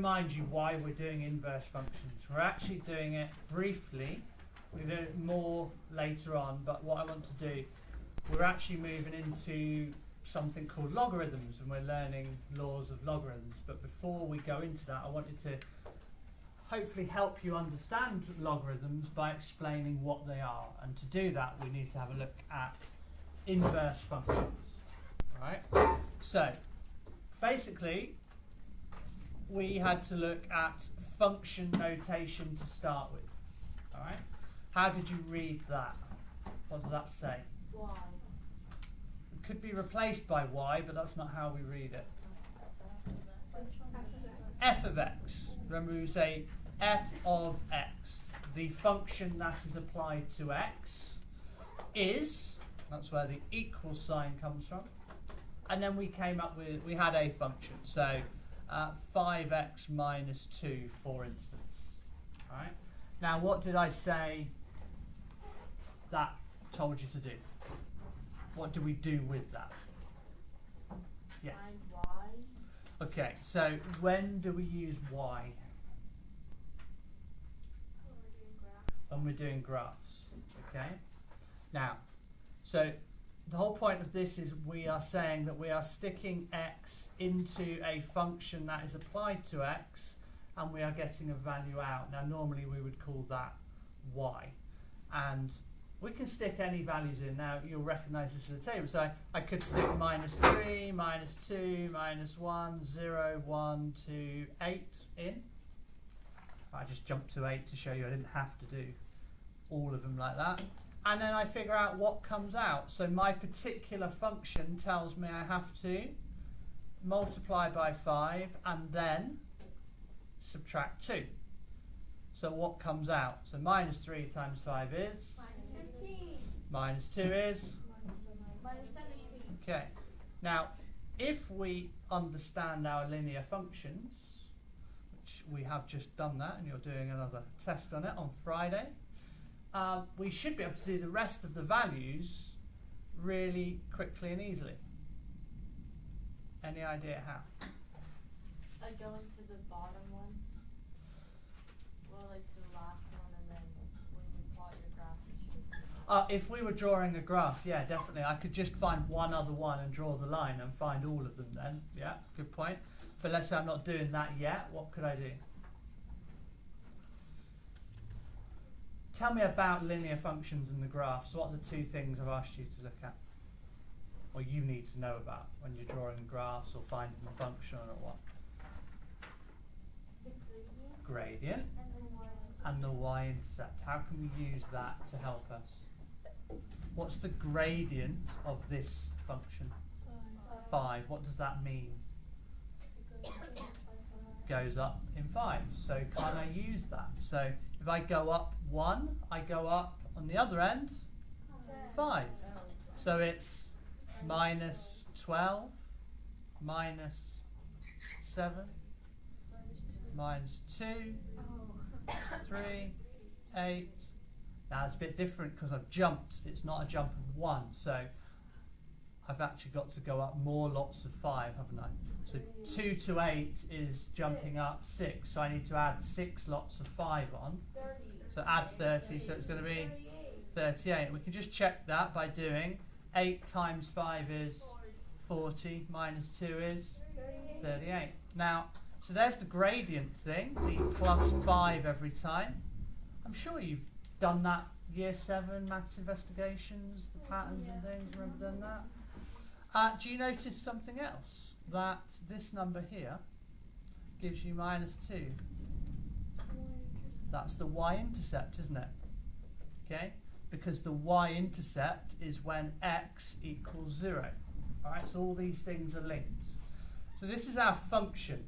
remind you why we're doing inverse functions. We're actually doing it briefly. We'll do it more later on, but what I want to do, we're actually moving into something called logarithms, and we're learning laws of logarithms. But before we go into that, I wanted to hopefully help you understand logarithms by explaining what they are. And to do that, we need to have a look at inverse functions. All right? So, basically, we had to look at function notation to start with. All right? How did you read that? What does that say? Y. It could be replaced by y, but that's not how we read it. F of x. Remember we say f of x. The function that is applied to x is, that's where the equal sign comes from. And then we came up with, we had a function. So 5x minus 2, for instance. All right. Now what did I say that told you to do? What do we do with that? Yeah. Find Y. Okay, so when do we use y? When we're doing graphs. Okay. Now, so the whole point of this is we are saying that we are sticking x into a function that is applied to x, and we are getting a value out. Now, normally we would call that y. And we can stick any values in. Now, you'll recognise this in the table. So I could stick minus 3, minus 2, minus 1, 0, 1, 2, 8 in. I just jumped to 8 to show you I didn't have to do all of them like that. And then I figure out what comes out. So my particular function tells me I have to multiply by 5 and then subtract 2. So what comes out? So minus 3 times 5 is? Minus 15. Minus 2 is? Minus 17. Okay. Now, if we understand our linear functions, which we have just done that, and you're doing another test on it on Friday, we should be able to do the rest of the values really quickly and easily. Any idea how? I go into the bottom one. Well, like to the last one, and then when you plot your graph, you should. If we were drawing a graph, yeah, definitely. I could just find one other one and draw the line and find all of them then. Yeah, good point. But let's say I'm not doing that yet. What could I do? Tell me about linear functions and the graphs. What are the two things I've asked you to look at? Or you need to know about when you're drawing graphs or finding a function or what? The Gradient and the y. and the y-intercept. How can we use that to help us? What's the gradient of this function? 5. What does that mean? Goes up in 5. So can I use that? So if I go up 1, I go up on the other end 5. So it's minus 12, minus 7, minus 2, 3, 8. Now it's a bit different because I've jumped. It's not a jump of 1. So I've actually got to go up more lots of 5, haven't I? So 2 to 8 is jumping up 6. So I need to add 6 lots of 5 on. 30. So add 30. So it's going to be 38. We can just check that by doing 8 times 5 is 40, minus 2 is 38. Now, so there's the gradient thing, the plus 5 every time. I'm sure you've done that year 7 maths investigations, the patterns and things. Remember doing that? Do you notice something else? That this number here gives you minus 2. That's the y-intercept, isn't it? Okay? Because the y-intercept is when x equals 0. Alright, so all these things are linked. So this is our function.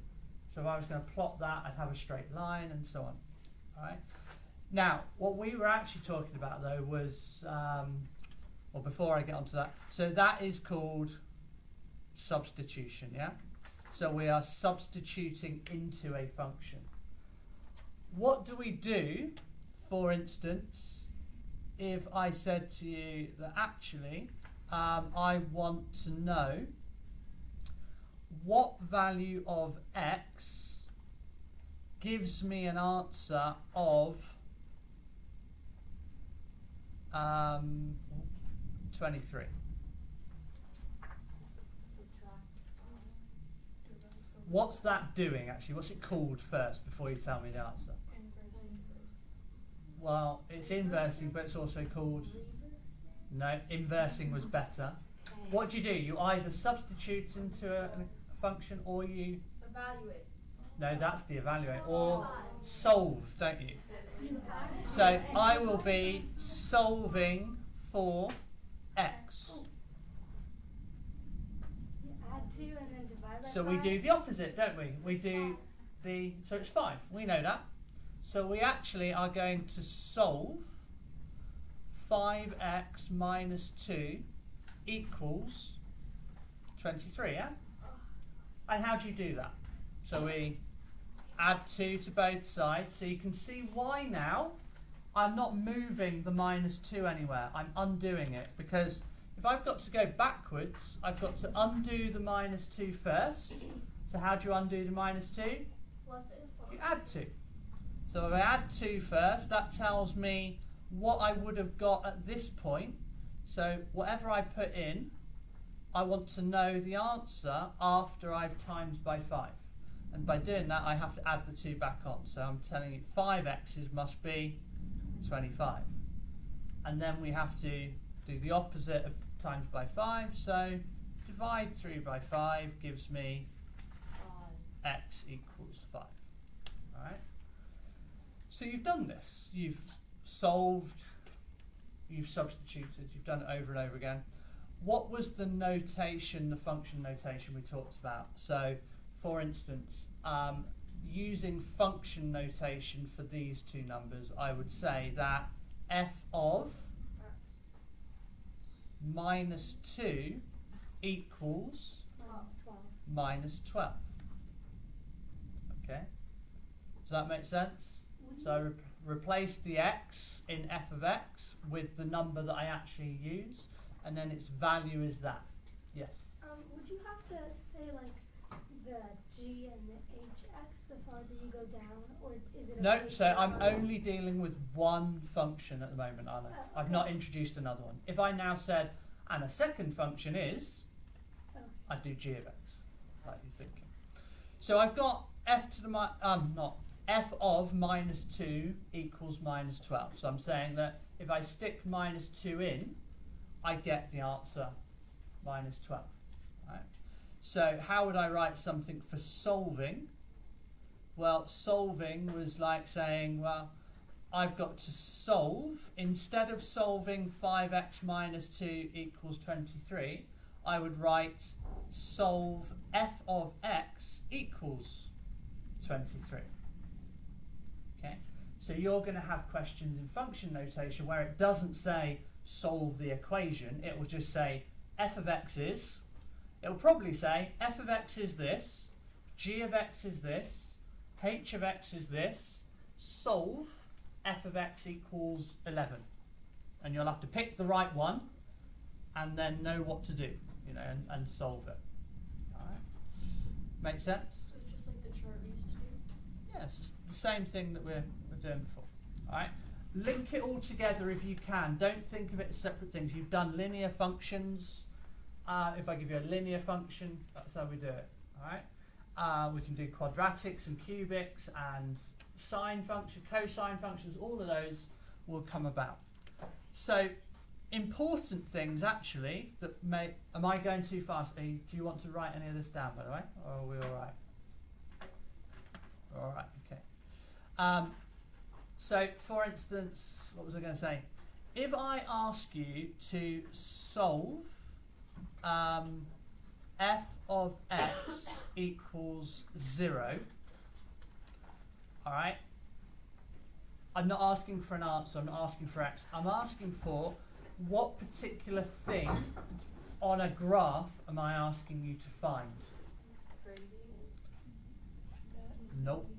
So if I was going to plot that, I'd have a straight line and so on. Alright? Now, what we were actually talking about though was, well, before I get onto that, so that is called substitution, yeah? So we are substituting into a function. What do we do, for instance, if I said to you that actually I want to know what value of x gives me an answer of 23. What's that doing actually? What's it called first before you tell me the answer? Well, it's inversing, but it's also called... No, inversing was better. What do? You either substitute into a function or you... Evaluate. No, that's the evaluate. Or solve, don't you? So I will be solving for x. You add 2 and then divide by 5. So we do the opposite, don't we? We do the... So it's 5. We know that. So we actually are going to solve 5x minus 2 equals 23, yeah? And how do you do that? So we add 2 to both sides. So you can see why now I'm not moving the minus 2 anywhere. I'm undoing it, because if I've got to go backwards, I've got to undo the minus 2 first. So how do you undo the minus 2? You add 2. So if I add 2 first, that tells me what I would have got at this point. So whatever I put in, I want to know the answer after I've times by 5. And by doing that, I have to add the 2 back on. So I'm telling it 5x's must be 25. And then we have to do the opposite of times by 5. So divide through by 5 gives me x equals 5. All right. So you've done this. You've solved, you've substituted, you've done it over and over again. What was the notation, the function notation we talked about? So, for instance, using function notation for these two numbers, I would say that f of minus 2 equals minus 12. Okay? Does that make sense? So I replace the x in f of x with the number that I actually use, and then its value is that. Yes? Would you have to say like the g and the hx the farther you go down, or is it? No, so I'm only dealing with one function at the moment, aren't I? Okay. I've not introduced another one. If I now said, and a second function is, I'd do g of x, like you're thinking. So I've got f to the f of minus 2 equals minus 12. So I'm saying that if I stick minus 2 in, I get the answer minus 12. Right? So how would I write something for solving? Well, solving was like saying, well, I've got to solve, instead of solving 5x minus 2 equals 23, I would write solve f of x equals 23. Okay, so you're going to have questions in function notation where it doesn't say solve the equation, it will just say f of x is, it will probably say f of x is this, g of x is this, h of x is this, solve f of x equals 11. And you'll have to pick the right one and then know what to do, you know, and solve it. All right. Make sense? So it's just like the chart we used to do? Yeah, it's the same thing that we're doing before. All right. Link it all together if you can. Don't think of it as separate things. You've done linear functions. If I give you a linear function, that's how we do it. All right. We can do quadratics and cubics and sine functions, cosine functions. All of those will come about. So, important things actually that may. Am I going too fast? Do you want to write any of this down, by the way, or are we all right? All right. Okay. So, for instance, what was I going to say? If I ask you to solve f of x equals 0, all right? I'm not asking for an answer, I'm not asking for x. I'm asking for what particular thing on a graph am I asking you to find? Nope.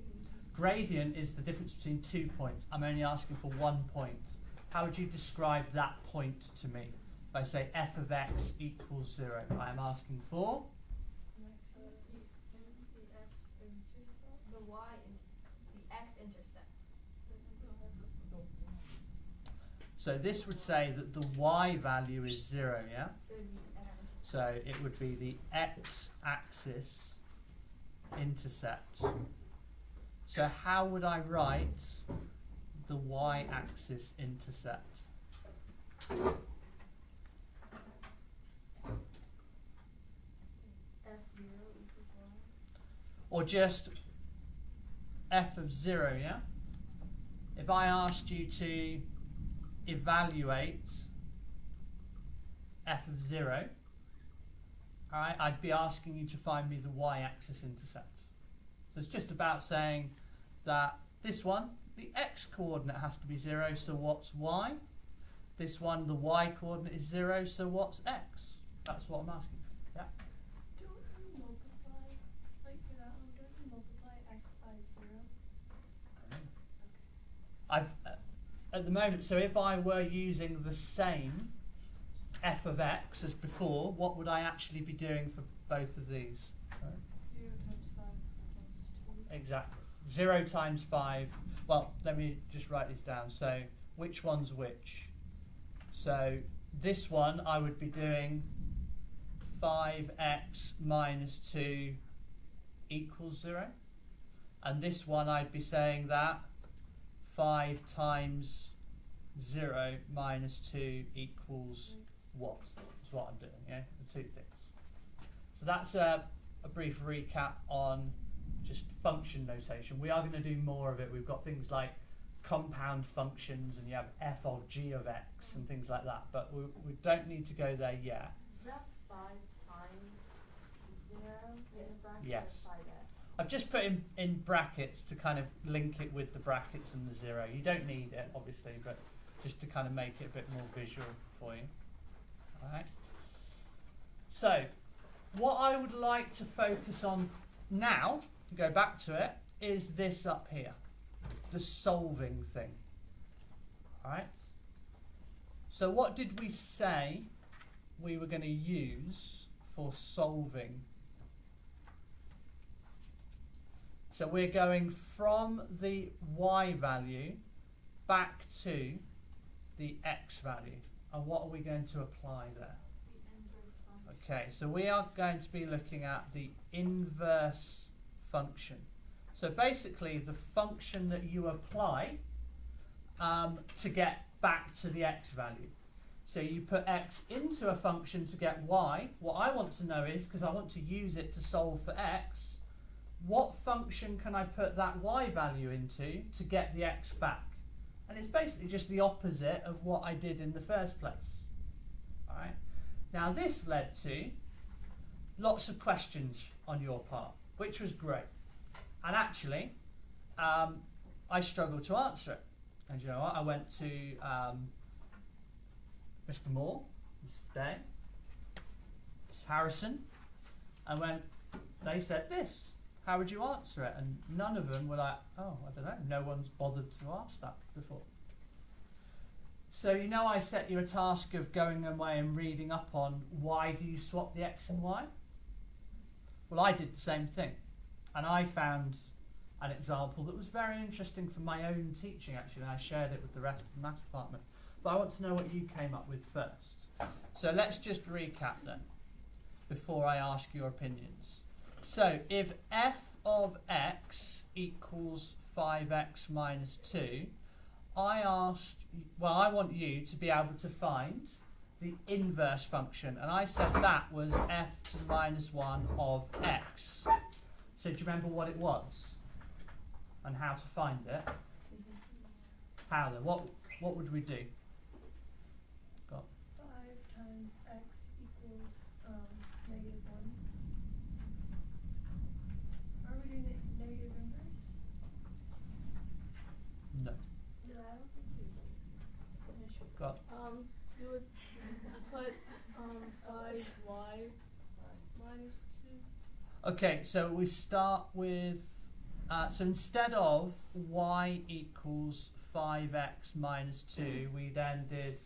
Gradient is the difference between 2 points. I'm only asking for 1 point. How would you describe that point to me? If I say f of x equals 0, I am asking for? The y and the x-intercept. So this would say that the y value is 0, yeah? So it'd be x-intercept. So it would be the x-axis intercept. So how would I write the y-axis intercept? F0 equals 1. Or just f of 0, yeah? If I asked you to evaluate f of 0, alright, I'd be asking you to find me the y-axis intercept. So it's just about saying that this one, the x-coordinate has to be 0, so what's y? This one, the y-coordinate is 0, so what's x? That's what I'm asking for. Yeah? Don't we multiply, like for that one, don't we multiply x by 0? I've at the moment, so if I were using the same f of x as before, what would I actually be doing for both of these? 0 times 5 plus 2. Exactly. 0 times 5. Well, let me just write this down. So which one's which? So this one I would be doing 5x minus 2 equals 0. And this one I'd be saying that 5 times 0 minus 2 equals what? That's what I'm doing, yeah? The two things. So that's a brief recap on just function notation. We are going to do more of it. We've got things like compound functions, and you have f of g of x and things like that, but we don't need to go there yet. Is that 5 times 0 in the bracket? Yes. Or 5x? I've just put in brackets to kind of link it with the brackets and the 0. You don't need it, obviously, but just to kind of make it a bit more visual for you. Alright. So, what I would like to focus on now, to go back to it, is this up here. The solving thing. Alright. So what did we say we were going to use for solving? So we're going from the y value back to the x value. And what are we going to apply there? The inverse function. Okay, so we are going to be looking at the inverse function. So basically the function that you apply to get back to the x value. So you put x into a function to get y. What I want to know is, because I want to use it to solve for x, what function can I put that y value into to get the x back? And it's basically just the opposite of what I did in the first place. Alright. Now this led to lots of questions on your part, which was great. And actually, I struggled to answer it. And you know what? I went to Mr. Moore, Mr. Day, Ms. Harrison, and they said this. How would you answer it? And none of them were like, oh, I don't know. No one's bothered to ask that before. So you know I set you a task of going away and reading up on why do you swap the x and y? Well, I did the same thing. And I found an example that was very interesting for my own teaching, actually, and I shared it with the rest of the maths department. But I want to know what you came up with first. So let's just recap then, before I ask your opinions. So if f of x equals 5x minus 2, I want you to be able to find the inverse function. And I said that was f to the minus 1 of x. So do you remember what it was? And how to find it? How then? What would we do? Go on. 5 times x equals negative 1. Are we doing it negative inverse? No. No, I don't think we do. Go on. You would put 5y minus 2. Okay, so we start with, so instead of y equals 5x minus 2, we then did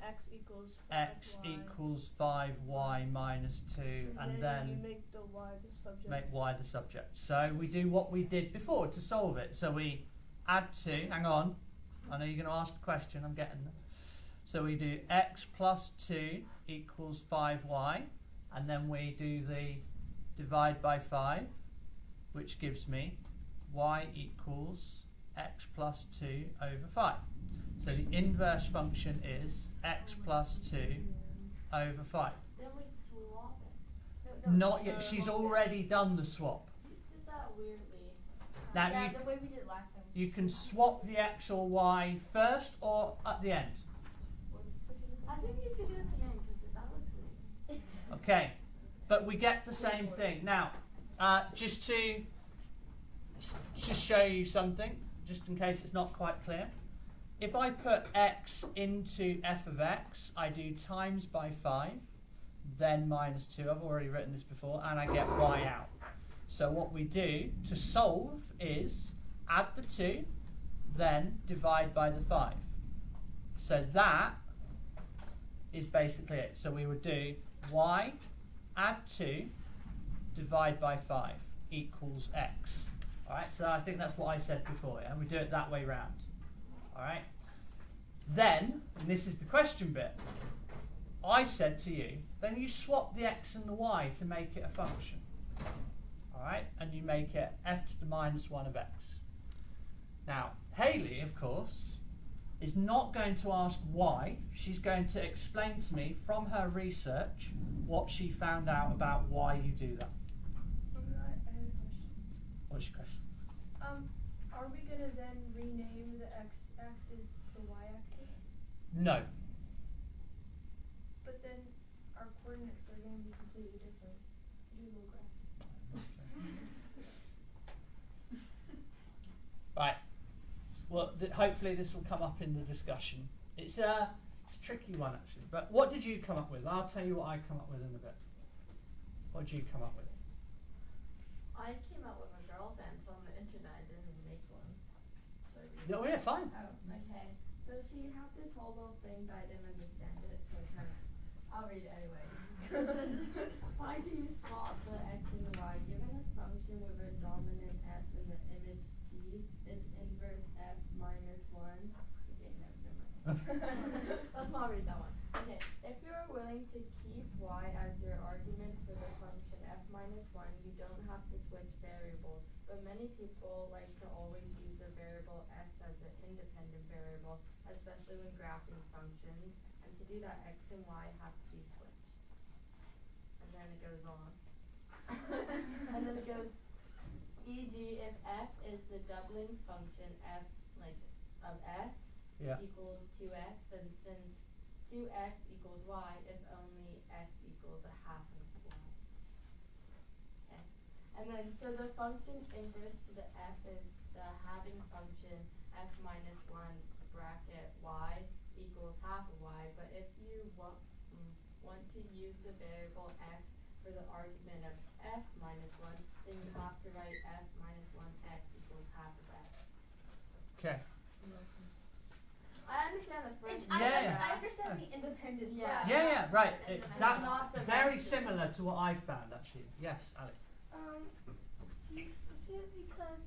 X equals 5y. x equals 5y minus 2, and you then make the y the subject. make y the subject. So we do what we did before to solve it. So we add 2, hang on, I know you're going to ask the question, I'm getting there. So we do x plus 2 equals 5y, and then we do the divide by 5, which gives me y equals x plus 2 over 5. So the inverse function is x plus 2 over 5. Then we swap it. Not yet, she's already done the swap. We did that weirdly. Now yeah, you, the way we did last time. you can swap the x or y first or at the end. I think you should do it at the end because that looks easy. Okay, but we get the same thing. Now, just to show you something, just in case it's not quite clear. If I put x into f of x, I do times by 5, then minus 2. I've already written this before, and I get y out. So what we do to solve is add the 2, then divide by the 5. So that is basically it. So we would do y, add 2, divide by 5 equals x. Alright, so I think that's what I said before, yeah? We do it that way round. Alright? Then, and this is the question bit, I said to you, then you swap the x and the y to make it a function. Alright? And you make it f to the minus 1 of x. Now, Hayley, of course, is not going to ask why. She's going to explain to me from her research what she found out about why you do that. I have a question. What's your question? Are we gonna then rename the x-axis the y-axis? No. But then our coordinates are gonna be completely different. Google graph. Right. Well, hopefully this will come up in the discussion. It's a tricky one actually. But what did you come up with? I'll tell you what I come up with in a bit. What did you come up with? I came up with a girl's answer on the internet. I didn't make one. Should I read Oh yeah, fine. Oh, okay. So she had this whole little thing, but I didn't understand it, so it's nice. I'll read it anyway. So it says, why do you swap the x and the y? Given a function with a dominant s and the image t is inverse f minus 1. Okay, no, never mind. Let's not read that one. Okay, if you're willing to keep y as your argument for the function f minus 1, you don't have to switch variables. But many people like to always use a variable x as an independent variable, especially when graphing functions. And to do that, x and y have to be switched. And then it goes on. And then it goes, e.g. if f is the doubling function f of x equals 2x, then since 2x equals y, if only x equals a half of y. Okay. And then, so the function inverse to the f is the halving function f minus 1 bracket y equals half of y. But if you want to use the variable x for the argument of f minus 1, then you have to write f minus 1x equals half of x. Okay. I understand the first Yeah, yeah. I understand the independent. Yeah. Yeah, right. And then That's not the very rest of similar to what I found actually. Yes, Alex. You switch it because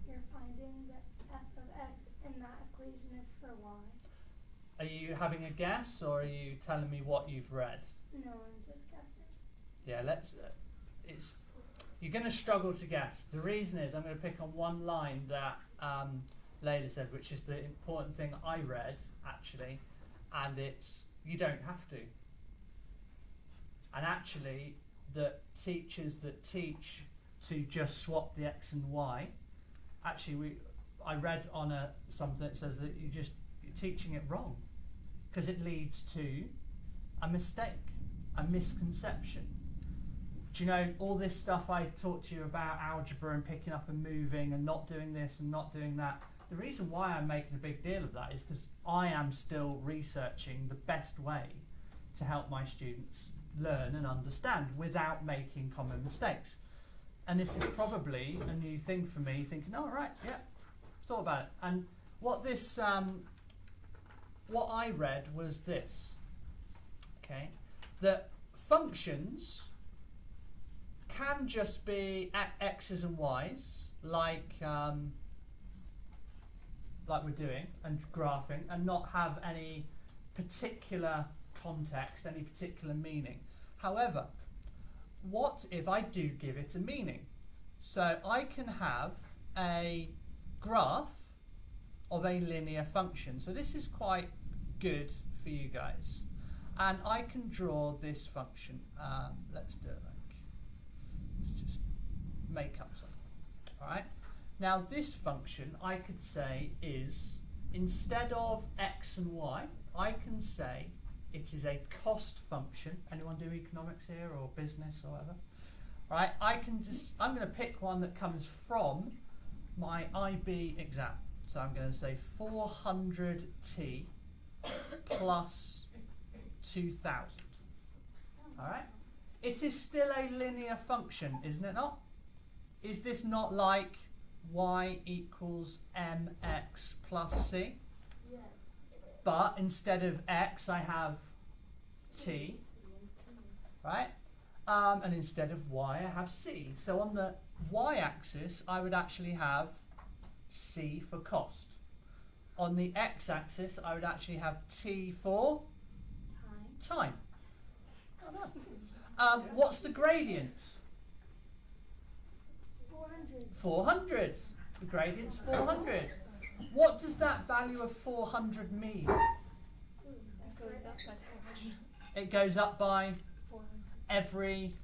you're finding that f of x in that equation is for y. Are you having a guess or are you telling me what you've read? No, I'm just guessing. Yeah, let's. It's you're going to struggle to guess. The reason is I'm going to pick on one line that Layla said, which is the important thing I read actually, and it's you don't have to. And actually, the teachers that teach to just swap the x and y, actually I read on something that says that you're teaching it wrong, because it leads to a mistake, a misconception. Do you know all this stuff I talked to you about algebra and picking up and moving and not doing this and not doing that? The reason why I'm making a big deal of that is because I am still researching the best way to help my students learn and understand without making common mistakes. And this is probably a new thing for me, thinking, oh, right, yeah, thought about it. And what this, what I read was this, okay, that functions can just be x's and y's, like like we're doing, and graphing, and not have any particular context, any particular meaning. However, what if I do give it a meaning? So I can have a graph of a linear function. So this is quite good for you guys. And I can draw this function. Let's do it like, let's just make up something. All right. Now this function I could say is, instead of x and y, I can say it is a cost function. Anyone do economics here or business or whatever? All right. I'm going to pick one that comes from my IB exam. So I'm going to say 400t plus 2000. All right. It is still a linear function, isn't it not? Is this not like y equals mx plus c? Yes. But instead of x, I have t, right? And instead of y, I have c. So on the y-axis, I would actually have c for cost. On the x-axis, I would actually have t for time. Oh, no. What's the gradient? 400. 400. The gradient's 400. What does that value of 400 mean? It goes up by every,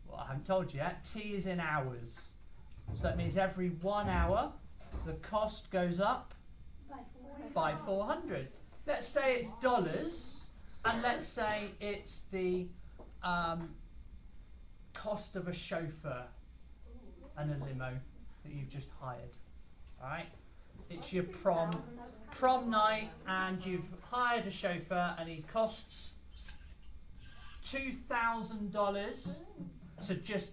well, I haven't told you yet, t is in hours. So that means every 1 hour, the cost goes up by 400. Let's say it's dollars, and let's say it's the cost of a chauffeur and a limo that you've just hired. All right? It's your prom night, and you've hired a chauffeur, and he costs $2,000 to just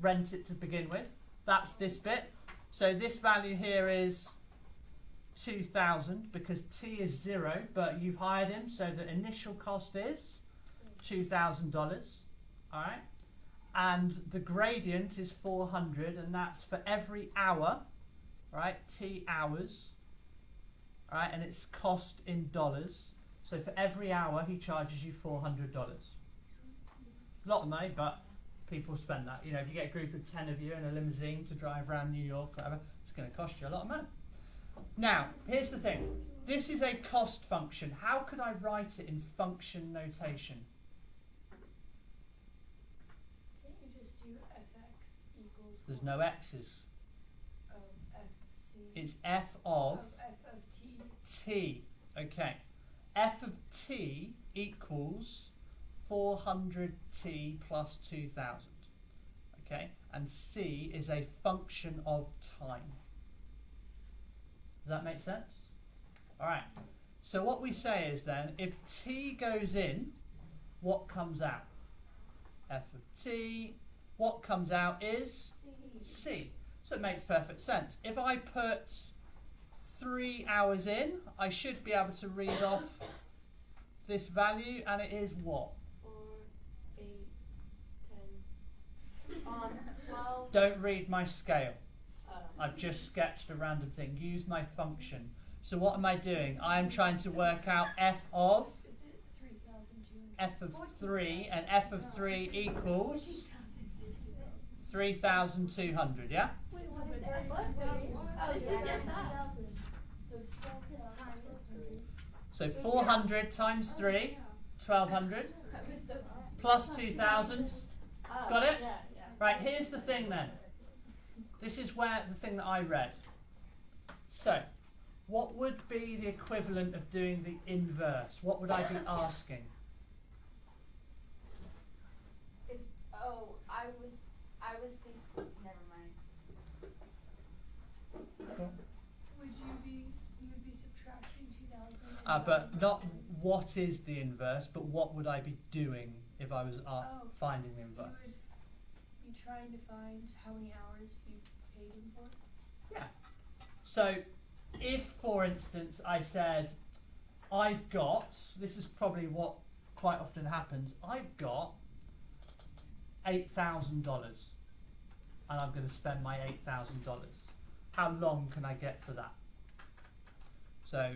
rent it to begin with. That's this bit. So this value here is 2,000 because t is 0, but you've hired him, so the initial cost is $2,000. All right, and the gradient is 400, and that's for every hour, right? T hours, all right, and it's cost in dollars. So for every hour, he charges you $400. A lot of money, but people spend that. You know, if you get a group of 10 of you in a limousine to drive around New York, whatever, it's going to cost you a lot of money. Now, here's the thing. This is a cost function. How could I write it in function notation? Can't you just do fx equals? There's no x's. Fc. It's f of f of t. t. Okay. F of t equals 400t plus 2000. Okay. And c is a function of time. Does that make sense? All right. So what we say is then, if t goes in, what comes out? F of t. What comes out is c. So it makes perfect sense. If I put 3 hours in, I should be able to read off this value, and it is what? 4, 8, 10, 12. Don't read my scale. I've just sketched a random thing. Use my function. So what am I doing? I am trying to work out f of Is it 3,200? f of 3, and f of 3 equals 3,200, yeah? Wait, what is F? Oh, yeah. So it's 12,000. So 400 times 3, 1,200, plus 2,000. Got it? Yeah. Right, here's the thing then. This is where the thing that I read. So, what would be the equivalent of doing the inverse? What would I be asking? I was thinking. Never mind. You'd be subtracting 2,000. But not what is the inverse, but what would I be doing if I was finding the inverse? You would be trying to find how many hours you paid him for. Yeah. So, if, for instance, I said, I've got, this is probably what quite often happens, I've got $8,000 and I'm going to spend my $8,000. How long can I get for that? So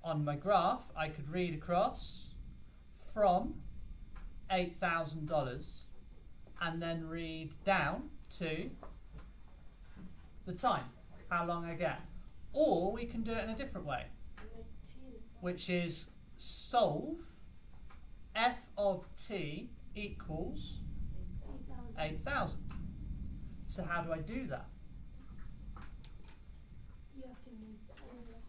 on my graph, I could read across from $8,000 and then read down to the time, how long I get. Or we can do it in a different way, which is solve f of t equals 8,000. So how do I do that? You have to make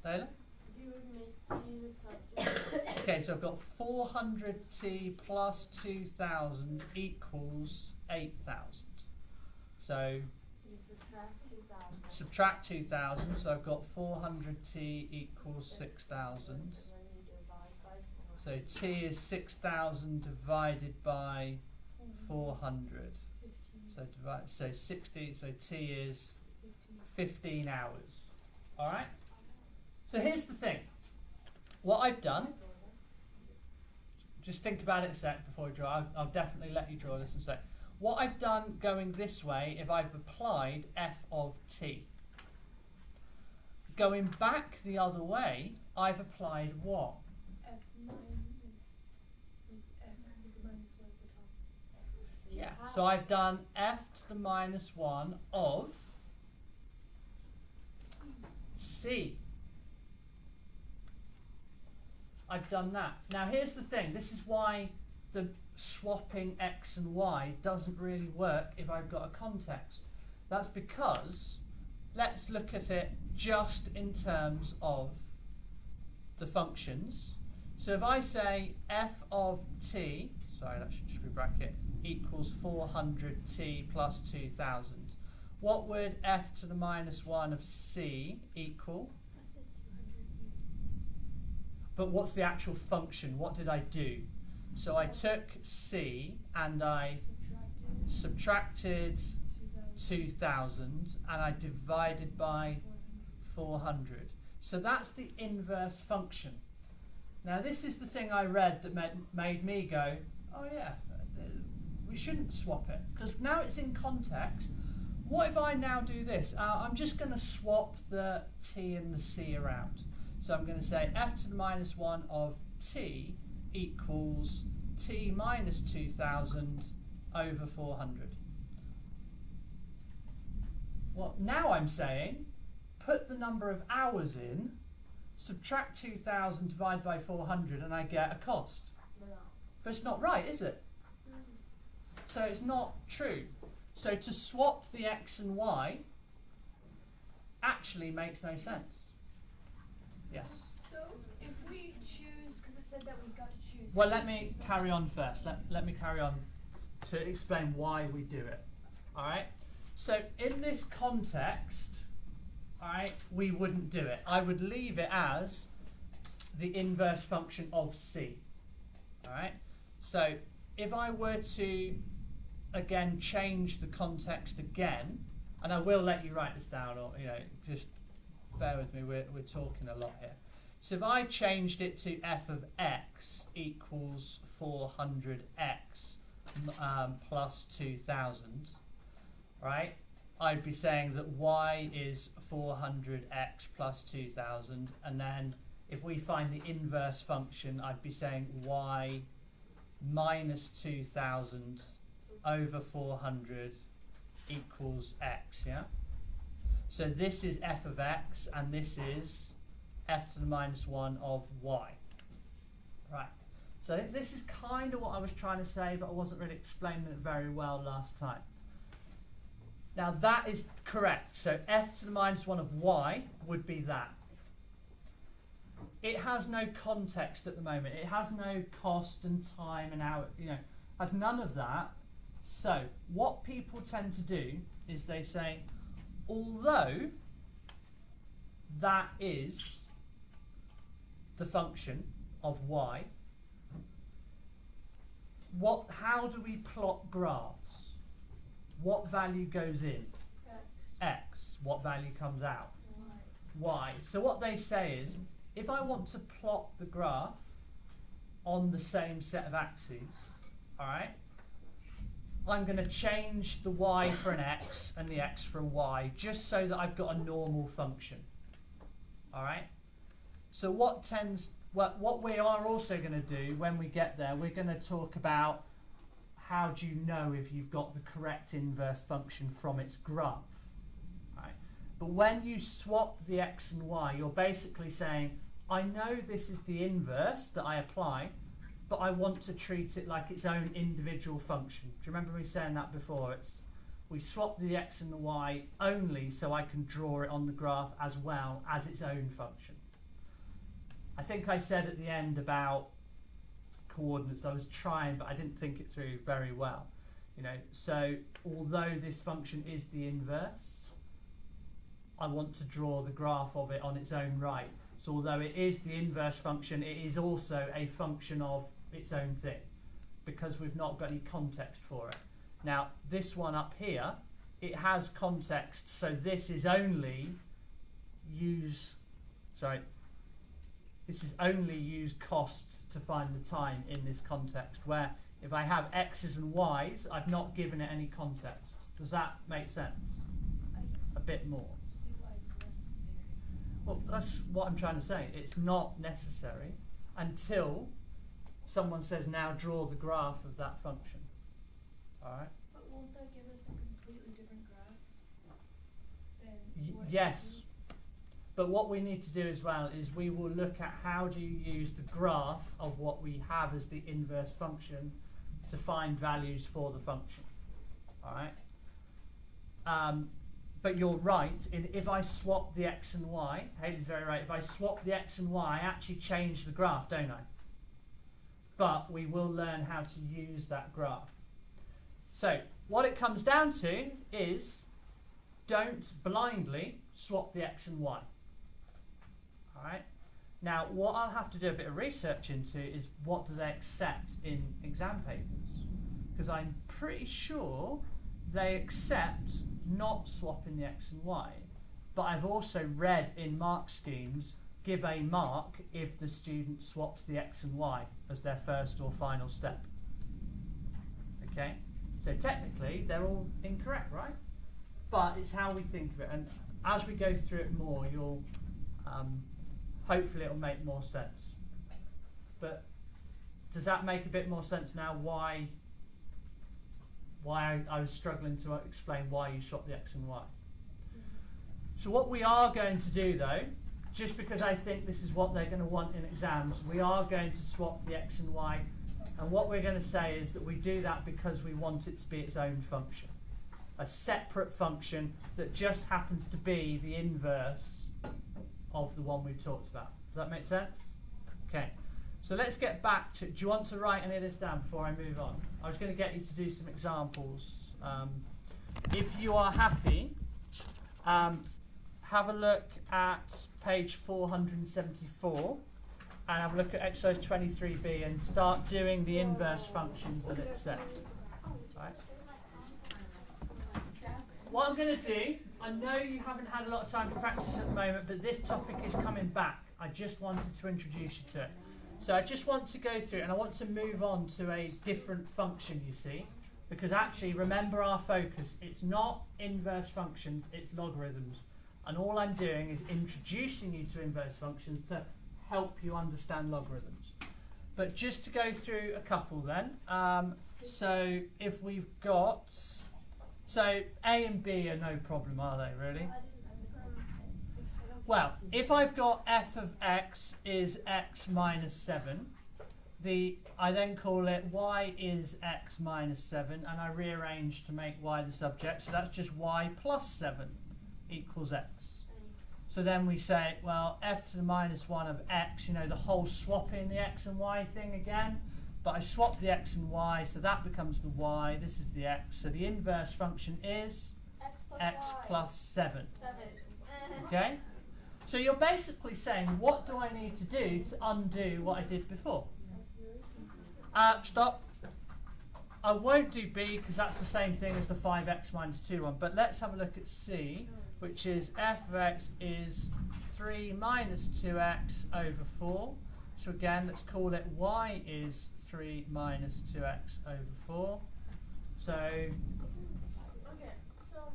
Layla? You would make t the subject. Okay, so I've got 400t plus 2,000 equals 8,000. So You subtract 2,000. subtract 2,000, so I've got 400t equals 6,000. And then you divide by 4. So t is 6,000 divided by 400. So 60. So t is 15 hours. All right. So here's the thing. What I've done. Just think about it a sec before you draw. I'll definitely let you draw this in a sec. What I've done going this way, if I've applied f of t. Going back the other way, I've applied what? F minus, F with the minus 1 at the top. Yeah. So I've done f to the minus 1 of c. I've done that. Now here's the thing. This is why the swapping x and y doesn't really work if I've got a context. That's because, let's look at it just in terms of the functions. So if I say f of t, sorry, that should just be bracket, equals 400t plus 2,000, what would f to the minus 1 of c equal? But what's the actual function? What did I do? So I took c and I subtracted 2,000 and I divided by 400. So that's the inverse function. Now this is the thing I read that made me go, oh yeah, we shouldn't swap it. Because now it's in context. What if I now do this? I'm just going to swap the t and the c around. So I'm going to say f to the minus 1 of t equals t minus 2,000 over 400. Well, now I'm saying put the number of hours in, subtract 2,000 divided by 400 and I get a cost. No. But it's not right, is it? So it's not true. So to swap the x and y actually makes no sense. Yes. So if we choose, because it said that we got to choose. Well, let me carry on first. Let me carry on to explain why we do it. All right. So in this context, all right, we wouldn't do it. I would leave it as the inverse function of c. All right. So if I were to again change the context again, and I will let you write this down, or just bear with me. We're talking a lot here. So if I changed it to f of x equals 400x plus 2,000, right? I'd be saying that y is 400x plus 2,000, and then if we find the inverse function, I'd be saying y minus 2,000 over 400 equals x, yeah? So this is f of x, and this is f to the minus 1 of y. Right. So I think this is kind of what I was trying to say, but I wasn't really explaining it very well last time. Now that is correct. So f to the minus 1 of y would be that. It has no context at the moment. It has no cost and time and hour, has none of that. So what people tend to do is they say, although that is the function of y, how do we plot graphs? What value goes in? X. What value comes out? Y. So what they say is, if I want to plot the graph on the same set of axes, all right, I'm going to change the y for an x and the x for a y, just so that I've got a normal function. All right. So what we are also going to do when we get there, we're going to talk about how do you know if you've got the correct inverse function from its graph, right? But when you swap the x and y, you're basically saying, I know this is the inverse that I apply, but I want to treat it like its own individual function. Do you remember me saying that before? We swap the x and the y only so I can draw it on the graph as well as its own function. I think I said at the end about coordinates, I was trying, but I didn't think it through very well. So although this function is the inverse, I want to draw the graph of it on its own right. So although it is the inverse function, it is also a function of its own thing, because we've not got any context for it. Now, this one up here, it has context, so this is only use cost to find the time in this context, where if I have x's and y's, I've not given it any context. Does that make sense? A bit more. See why it's necessary. Well, that's what I'm trying to say. It's not necessary until someone says, now draw the graph of that function. All right? But won't that give us a completely different graph than what Yes. it is? But what we need to do as well is we will look at how do you use the graph of what we have as the inverse function to find values for the function. All right? But you're right. If I swap the x and y, Haley's very right. If I swap the x and y, I actually change the graph, don't I? But we will learn how to use that graph. So what it comes down to is don't blindly swap the x and y. All right. Now, what I'll have to do a bit of research into is what do they accept in exam papers, because I'm pretty sure they accept not swapping the x and y. But I've also read in mark schemes give a mark if the student swaps the x and y as their first or final step. Okay. So technically, they're all incorrect, right? But it's how we think of it, and as we go through it more, you'll hopefully it'll make more sense. But does that make a bit more sense now? Why I was struggling to explain why you swap the x and y. So what we are going to do, though, just because I think this is what they're going to want in exams, we are going to swap the x and y. And what we're going to say is that we do that because we want it to be its own function. A separate function that just happens to be the inverse of the one we've talked about. Does that make sense? Okay. So let's get back to, do you want to write any of this down before I move on? I was going to get you to do some examples. If you are happy, have a look at page 474 and have a look at exercise 23b and start doing the inverse functions that it says. Right? What I'm going to do, I know you haven't had a lot of time to practice at the moment, but this topic is coming back. I just wanted to introduce you to it. So I just want to go through it, and I want to move on to a different function, you see, because actually, remember our focus. It's not inverse functions, it's logarithms. And all I'm doing is introducing you to inverse functions to help you understand logarithms. But just to go through a couple then. So if we've got... So A and B are no problem, are they, really? Well, if I've got f of x is x minus 7, I then call it y is x minus 7, and I rearrange to make y the subject, so that's just y plus 7 equals x. So then we say, well, f to the minus 1 of x, you know, the whole swapping the x and y thing again. But I swap the x and y, so that becomes the y, this is the x. So the inverse function is x plus 7. Okay? So you're basically saying, what do I need to do to undo what I did before? Stop. I won't do b because that's the same thing as the 5x minus 2 one. But let's have a look at c, which is f of x is 3 minus 2x over 4. So again, let's call it y is 3 minus 2x over 4. So... Okay, so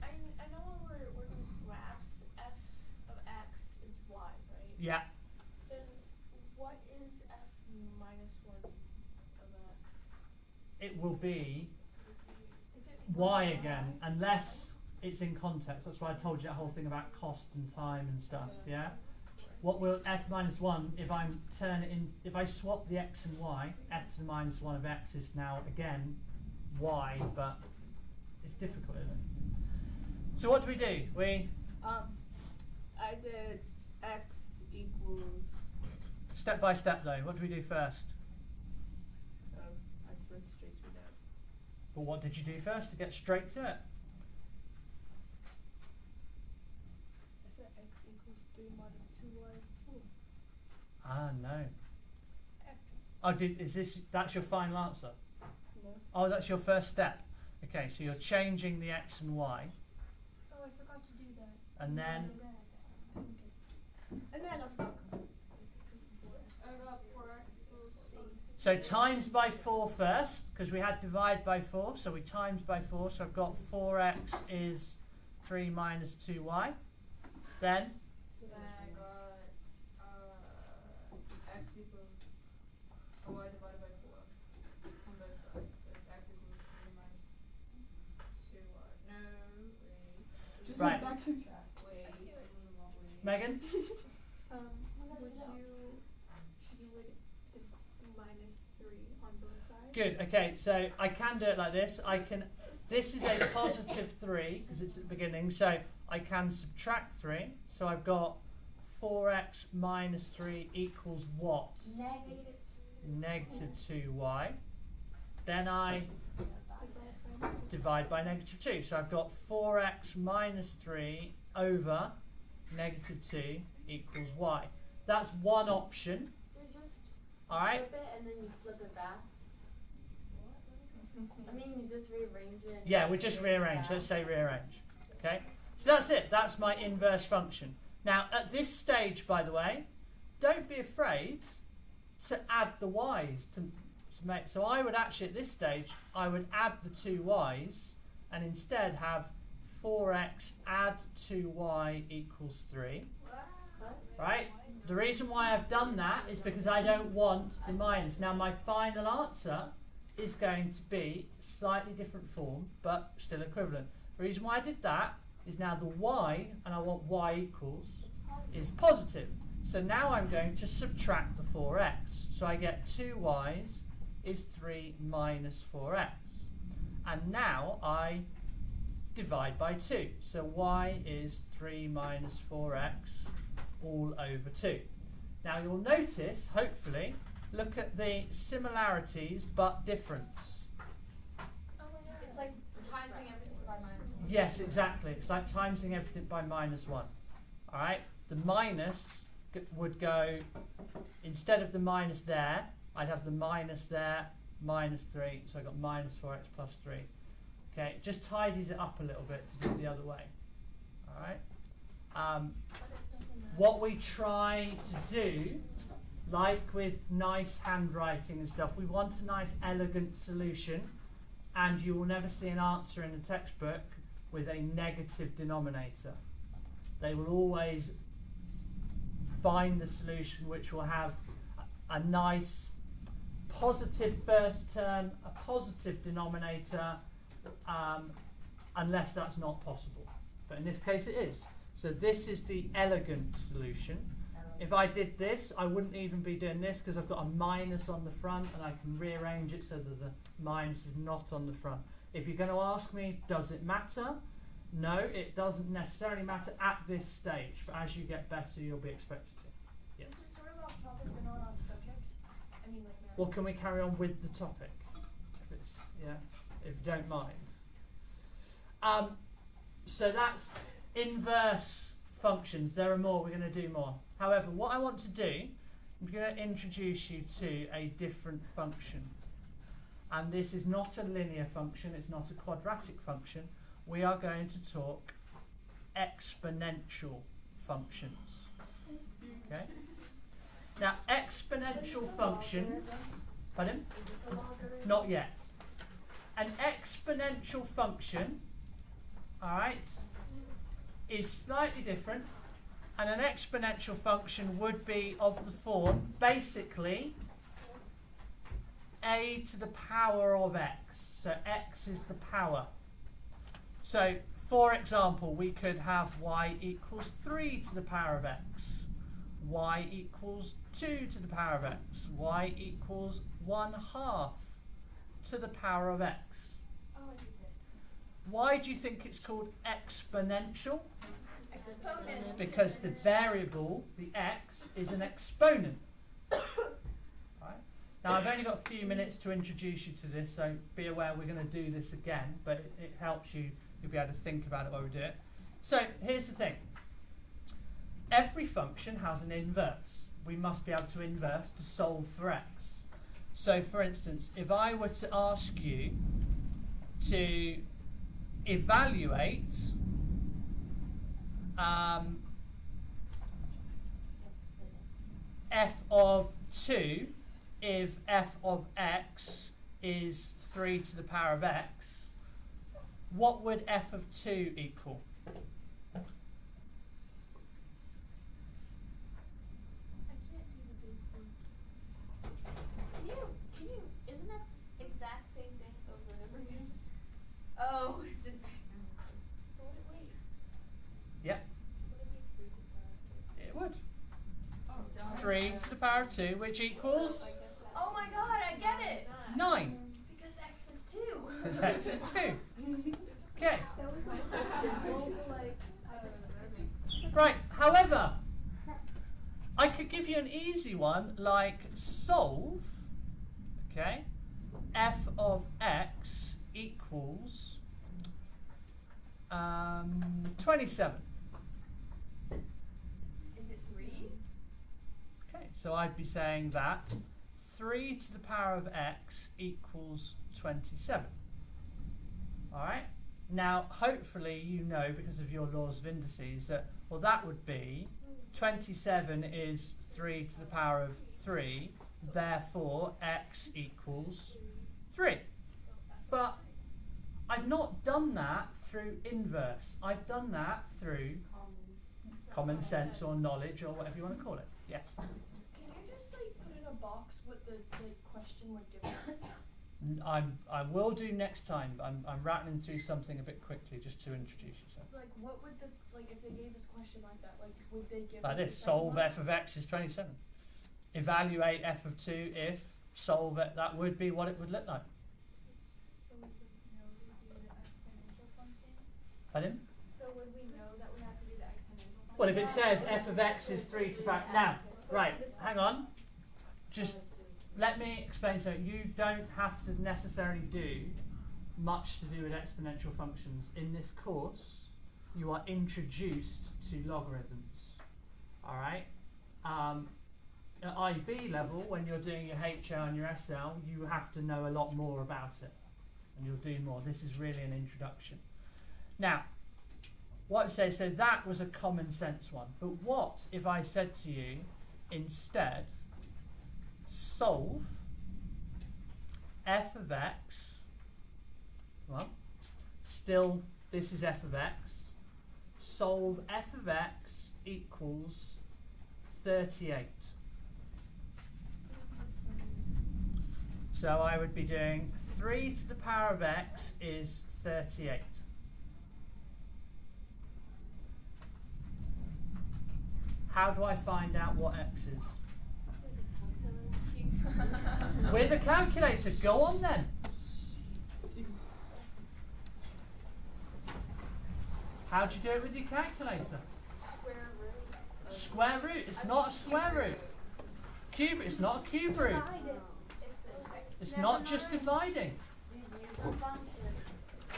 I know when we're working with graphs, f of x is y, right? Yeah. Then what is f minus 1 of x? It will be Is it y again, unless it's in context. That's why I told you that whole thing about cost and time and stuff. Yeah. What will f minus 1 if I turn it in? If I swap the x and y, f to the minus 1 of x is now again y, but it's difficult, isn't it? So what do? We I did x equals. step by step though. What do we do first? I just went straight through that. But what did you do first to get straight to it? I said x equals 3 minus 2y 4. Ah, no. X. Oh, that's your final answer? No. Oh, that's your first step. Okay, so you're changing the x and y, Oh, I forgot to do that. and then And then I'll stop. I got 4x equals C. so times by 4 first, because we had divide by 4, so we times by 4. So I've got 4x is 3 minus 2y. Then Then I got x equals y divided by 4 on both sides. So it's x equals 3 minus 2y. No, wait. Just Right. went back to Wait, I'm in the wrong way. Megan. would you would minus 3 on both sides? Good. Okay, so I can do it like this. This is a positive 3 because it's at the beginning, so I can subtract 3. So I've got 4x minus 3 equals what? Negative 2y. Then I divide by negative 2. So I've got 4x minus 3 over negative 2 equals y. That's one option. So you just Alright? flip it and then you flip it back. I mean, you just rearrange it. Yeah, we just rearrange. Let's say rearrange. Okay? So that's it. That's my inverse function. Now, at this stage, by the way, don't be afraid to add the y's to make. So I would actually, at this stage, I would add the 2 y's and instead have 4x add 2y equals 3. Right? The reason why I've done that is because I don't want the minus. Now, my final answer is going to be slightly different form, but still equivalent. The reason why I did that is now the y, and I want y equals, is positive. So now I'm going to subtract the 4x. So I get 2y's is 3 minus 4x. And now I divide by 2. So y is 3 minus 4x all over 2. Now you'll notice, hopefully, look at the similarities but difference. It's like timesing everything by -1. Yes, exactly. It's like timesing everything by -1. Alright? The minus would go, instead of the minus there, I'd have the minus there, minus 3. So I got minus 4x plus 3. Okay, it just tidies it up a little bit to do it the other way. Alright? What we try to do, like with nice handwriting and stuff, we want a nice elegant solution, and you will never see an answer in a textbook with a negative denominator. They will always find the solution which will have a nice positive first term, a positive denominator, unless that's not possible. But in this case it is. So this is the elegant solution. If I did this, I wouldn't even be doing this because I've got a minus on the front and I can rearrange it so that the minus is not on the front. If you're going to ask me, does it matter? No, it doesn't necessarily matter at this stage, but as you get better, you'll be expected to. Yes. This is sort of off topic, but not off subject. I mean, like, Well, can we carry on with the topic? If it's, yeah, if you don't mind. So that's inverse functions. There are more. We're going to do more. However, what I want to do, I'm going to introduce you to a different function. And this is not a linear function. It's not a quadratic function. We are going to talk exponential functions. Okay? Now, exponential functions... Pardon? Not yet. An exponential function, alright, is slightly different. And an exponential function would be of the form, basically, a to the power of x. So x is the power. So, for example, we could have y equals 3 to the power of x, y equals 2 to the power of x, y equals 1/2 to the power of x. Oh, I did this. Why do you think it's called exponential? Exponent. Because the variable, the x, is an exponent. Right? Now, I've only got a few minutes to introduce you to this, so be aware we're going to do this again, but it helps you. You'll be able to think about it while we do it. So, here's the thing. Every function has an inverse. We must be able to inverse to solve for x. So, for instance, if I were to ask you to evaluate f of 2 if f of x is 3 to the power of x, what would f of 2 equal? I can't do the big things. Can you, isn't that exact same thing over and over again? Oh, it's in so what wait. Yep, Would it be 3 to the power of 2? it would. Oh, darn. 3 to the power of 2, which equals Oh my god, I get it! 9. Because x is 2. Because x is 2. Okay. That was like simple, like, Right, however, I could give you an easy one like solve, okay, f of x equals 27. Is it 3? Okay, so I'd be saying that 3 to the power of x equals 27. Alright? Now, hopefully you know, because of your laws of indices, that, well, that would be 27 is 3 to the power of 3, therefore x equals 3. But I've not done that through inverse. I've done that through common sense or knowledge or whatever you want to call it. Yes? Can you just like put in a box what the question would give us? I will do next time. I'm rattling through something a bit quickly just to introduce yourself. Like what would the, like if they gave us a question like that, like would they give Like us this, the second solve one? f of x is 27. Evaluate f of 2 if solve it, that would be what it would look like. So we would know to do the exponential functions? Pardon? So would we know that we have to do the exponential functions? Well, if it says f of x is 3 to the power... Now, right, hang on. Just let me explain something. You don't have to necessarily do much to do with exponential functions. In this course, you are introduced to logarithms. All right? At IB level, when you're doing your HL and your SL, you have to know a lot more about it. And you'll do more. This is really an introduction. Now, what it says, so that was a common sense one. But what if I said to you, instead, solve f of x, well, still this is f of x, solve f of x equals 38. So I would be doing 3 to the power of x is 38. How do I find out what x is? With a calculator. Go on then. How do you do it with your calculator? Square root. Square root. It's not a square root. Cube. It's not a cube root. divide it. It's not just dividing.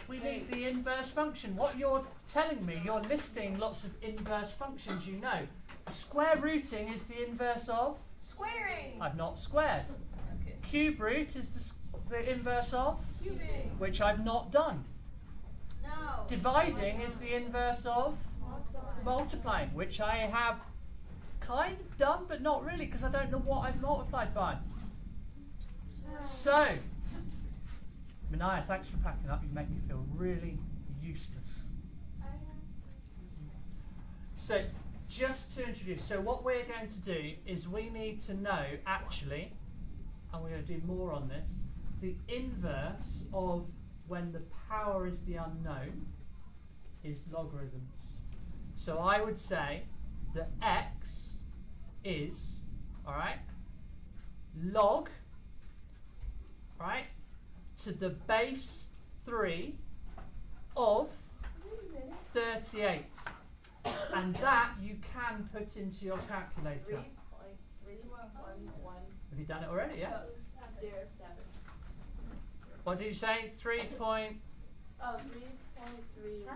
We need the inverse function. What you're telling me, you're listing lots of inverse functions you know. Square rooting is the inverse of? Squaring. I've not squared. Okay. Cube root is the inverse of? Cubing. Which I've not done. No. Dividing is the inverse of? Multiplying, which I have kind of done, but not really, because I don't know what I've multiplied by. So, Minaya, thanks for packing up. You make me feel really useless. So, just to introduce, so what we're going to do is we need to know actually, and we're going to do more on this, the inverse of when the power is the unknown is logarithms. So I would say that x is, all right, log, right, to the base 3 of 38. And that you can put into your calculator. 3.311. Have you done it already? Yeah. 07. What did you say? 3 point. Oh, 3.31107.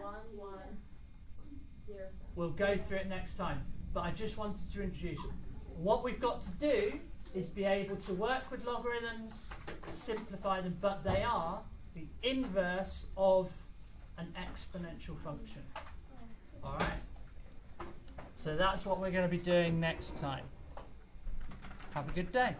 We'll go through it next time. But I just wanted to introduce what we've got to do is be able to work with logarithms, simplify them, but they are the inverse of an exponential function. All right. So that's what we're going to be doing next time. Have a good day.